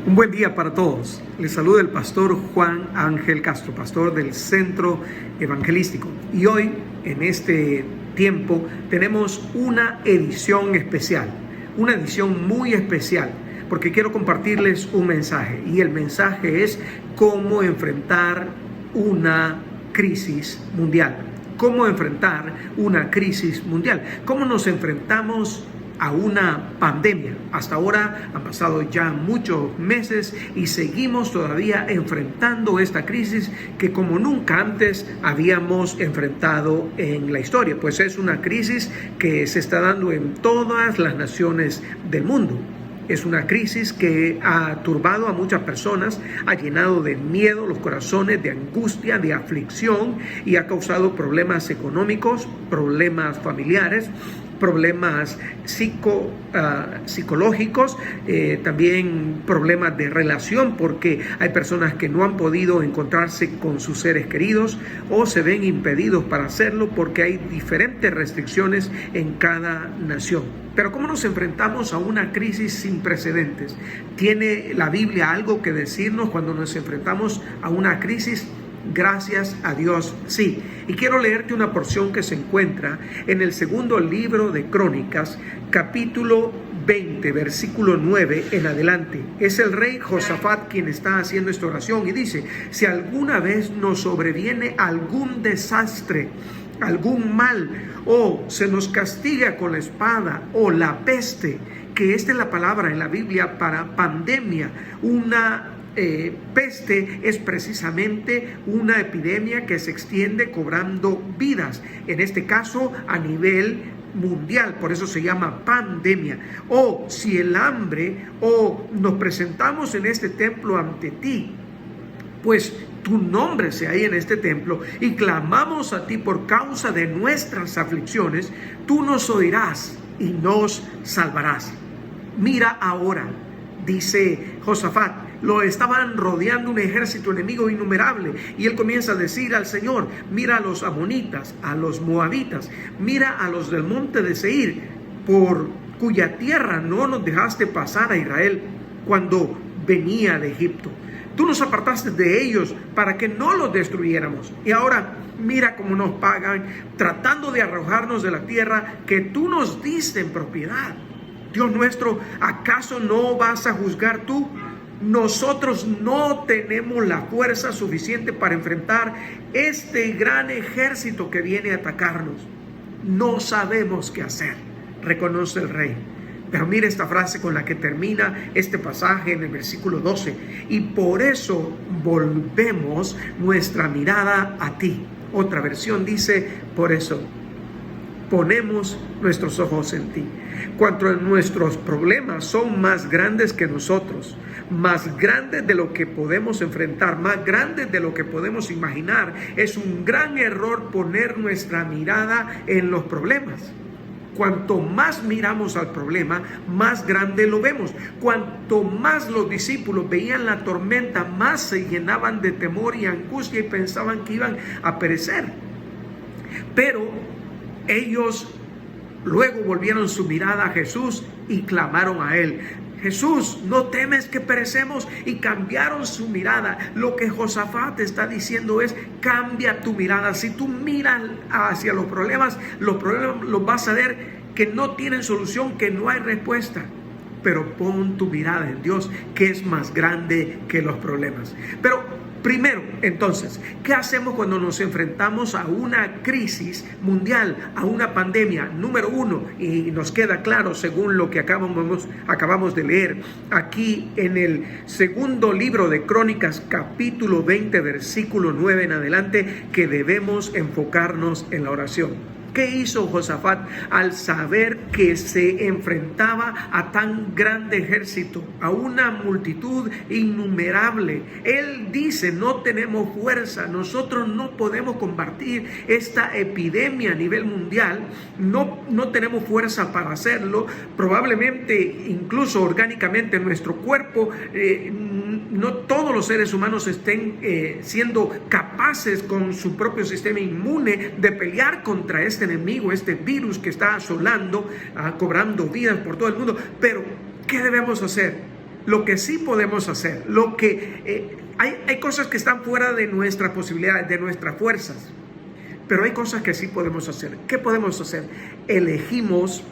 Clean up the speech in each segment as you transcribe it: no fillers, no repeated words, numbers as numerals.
Un buen día para todos. Les saluda el pastor Juan Ángel Castro, pastor del Centro Evangelístico. Y hoy, en este tiempo, tenemos una edición especial, una edición muy especial, porque quiero compartirles un mensaje. Y el mensaje es cómo enfrentar una crisis mundial. Cómo enfrentar una crisis mundial. Cómo nos enfrentamos a una pandemia. Hasta ahora han pasado ya muchos meses y seguimos todavía enfrentando esta crisis que como nunca antes habíamos enfrentado en la historia. Pues es una crisis que se está dando en todas las naciones del mundo. Es una crisis que ha turbado a muchas personas, ha llenado de miedo los corazones, de angustia, de aflicción y ha causado problemas económicos, problemas familiares, problemas psicológicos, también problemas de relación, porque hay personas que no han podido encontrarse con sus seres queridos o se ven impedidos para hacerlo porque hay diferentes restricciones en cada nación. Pero ¿cómo nos enfrentamos a una crisis sin precedentes? ¿Tiene la Biblia algo que decirnos cuando nos enfrentamos a una crisis? Gracias a Dios, sí. Y quiero leerte una porción que se encuentra en el segundo libro de Crónicas, capítulo 20, versículo 9 en adelante. Es el rey Josafat quien está haciendo esta oración y dice: si alguna vez nos sobreviene algún desastre, algún mal, o se nos castiga con la espada o la peste, que esta es la palabra en la Biblia para pandemia, una peste es precisamente una epidemia que se extiende cobrando vidas, en este caso a nivel mundial, por eso se llama pandemia. O si el hambre, o nos presentamos en este templo ante ti, pues tu nombre sea ahí en este templo, y clamamos a ti por causa de nuestras aflicciones, tú nos oirás y nos salvarás. Mira ahora, dice Josafat, lo estaban rodeando un ejército enemigo innumerable y él comienza a decir al Señor: mira a los amonitas, a los moabitas, mira a los del monte de Seir, por cuya tierra no nos dejaste pasar a Israel cuando venía de Egipto. Tú nos apartaste de ellos para que no los destruyéramos. Y ahora mira cómo nos pagan, tratando de arrojarnos de la tierra que tú nos diste en propiedad. Dios nuestro, ¿acaso no vas a juzgar tú? Nosotros no tenemos la fuerza suficiente para enfrentar este gran ejército que viene a atacarnos. No sabemos qué hacer, reconoce el rey. Pero mire esta frase con la que termina este pasaje en el versículo 12. Y por eso volvemos nuestra mirada a ti. Otra versión dice: por eso ponemos nuestros ojos en ti. Cuanto nuestros problemas son más grandes que nosotros, más grandes de lo que podemos enfrentar, más grandes de lo que podemos imaginar, es un gran error poner nuestra mirada en los problemas. Cuanto más miramos al problema, más grande lo vemos. Cuanto más los discípulos veían la tormenta, más se llenaban de temor y angustia y pensaban que iban a perecer. Pero ellos luego volvieron su mirada a Jesús y clamaron a Él: Jesús, ¿no temes que perecemos? Y cambiaron su mirada. Lo que Josafat está diciendo es: cambia tu mirada. Si tú miras hacia los problemas los vas a ver que no tienen solución, que no hay respuesta. Pero pon tu mirada en Dios, que es más grande que los problemas. Pero primero, entonces, ¿qué hacemos cuando nos enfrentamos a una crisis mundial, a una pandemia? Número uno, y nos queda claro según lo que acabamos de leer aquí en el segundo libro de Crónicas, capítulo 20, versículo 9 en adelante, que debemos enfocarnos en la oración. ¿Qué hizo Josafat al saber que se enfrentaba a tan grande ejército, a una multitud innumerable? Él dice: no tenemos fuerza, nosotros no podemos combatir esta epidemia a nivel mundial, no tenemos fuerza para hacerlo, probablemente incluso orgánicamente nuestro cuerpo, no todos los seres humanos estén siendo capaces con su propio sistema inmune de pelear contra este enemigo, este virus que está asolando, cobrando vidas por todo el mundo. Pero ¿qué debemos hacer? Lo que sí podemos hacer, hay cosas que están fuera de nuestras posibilidades, de nuestras fuerzas, pero hay cosas que sí podemos hacer. ¿Qué podemos hacer? Elegimos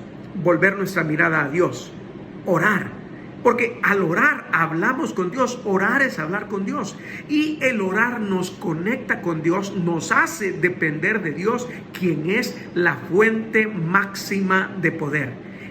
volver nuestra mirada a Dios, orar. Porque al orar hablamos con Dios, orar es hablar con Dios. Y el orar nos conecta con Dios, nos hace depender de Dios, quien es la fuente máxima de poder.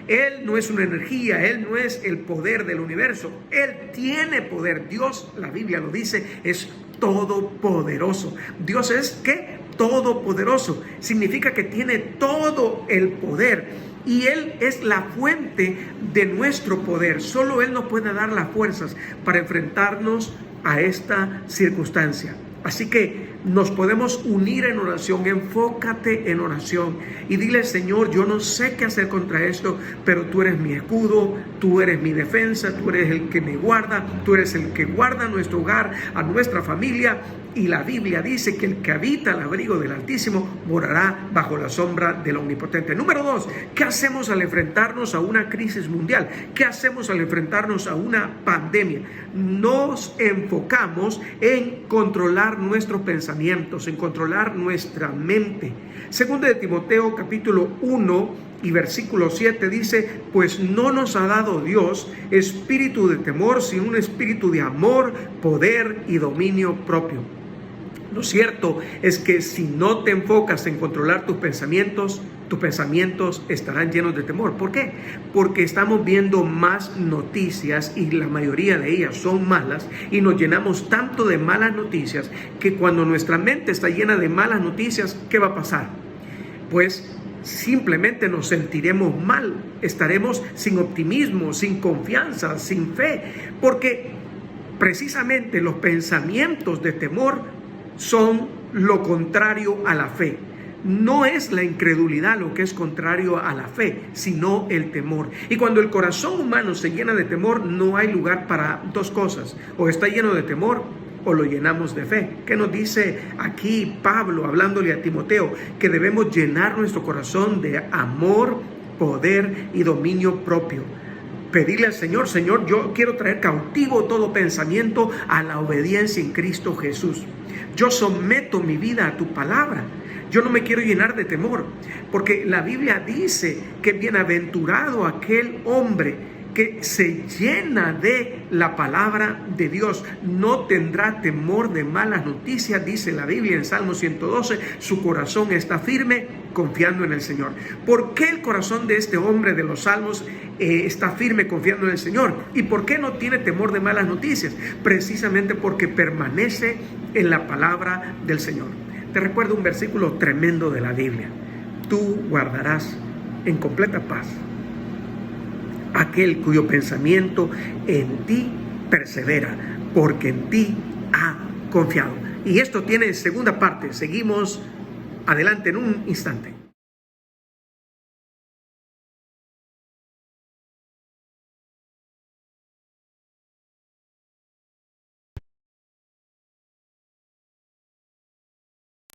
Él no es una energía, Él no es el poder del universo, Él tiene poder. Dios, la Biblia lo dice, es todopoderoso. Dios es, ¿qué? Todopoderoso. Significa que tiene todo el poder. Y Él es la fuente de nuestro poder. Solo Él nos puede dar las fuerzas para enfrentarnos a esta circunstancia. Así que nos podemos unir en oración. Enfócate en oración y dile: Señor, yo no sé qué hacer contra esto, pero tú eres mi escudo, tú eres mi defensa, tú eres el que me guarda, tú eres el que guarda nuestro hogar, a nuestra familia. Y la Biblia dice que el que habita al abrigo del Altísimo morará bajo la sombra del Omnipotente. Número 2, ¿qué hacemos al enfrentarnos a una crisis mundial? ¿Qué hacemos al enfrentarnos a una pandemia? Nos enfocamos en controlar nuestros pensamientos, en controlar nuestra mente. Segunda de Timoteo capítulo 1 y versículo 7 dice: pues no nos ha dado Dios espíritu de temor, sino un espíritu de amor, poder y dominio propio. Lo cierto es que si no te enfocas en controlar tus pensamientos estarán llenos de temor. ¿Por qué? Porque estamos viendo más noticias y la mayoría de ellas son malas, y nos llenamos tanto de malas noticias que cuando nuestra mente está llena de malas noticias, ¿qué va a pasar? Pues simplemente nos sentiremos mal, estaremos sin optimismo, sin confianza, sin fe, porque precisamente los pensamientos de temor son lo contrario a la fe. No es la incredulidad lo que es contrario a la fe, sino el temor. Y cuando el corazón humano se llena de temor, no hay lugar para dos cosas: o está lleno de temor o lo llenamos de fe. ¿Qué nos dice aquí Pablo hablándole a Timoteo? Que debemos llenar nuestro corazón de amor, poder y dominio propio. Pedirle al Señor: Señor, yo quiero traer cautivo todo pensamiento a la obediencia en Cristo Jesús. Yo someto mi vida a tu palabra. Yo no me quiero llenar de temor, porque la Biblia dice que bienaventurado aquel hombre que se llena de la palabra de Dios, no tendrá temor de malas noticias, dice la Biblia en Salmo 112, su corazón está firme confiando en el Señor. ¿Por qué el corazón de este hombre de los Salmos está firme confiando en el Señor? ¿Y por qué no tiene temor de malas noticias? Precisamente porque permanece en la palabra del Señor. Te recuerdo un versículo tremendo de la Biblia: tú guardarás en completa paz aquel cuyo pensamiento en ti persevera, porque en ti ha confiado. Y esto tiene segunda parte. Seguimos adelante en un instante.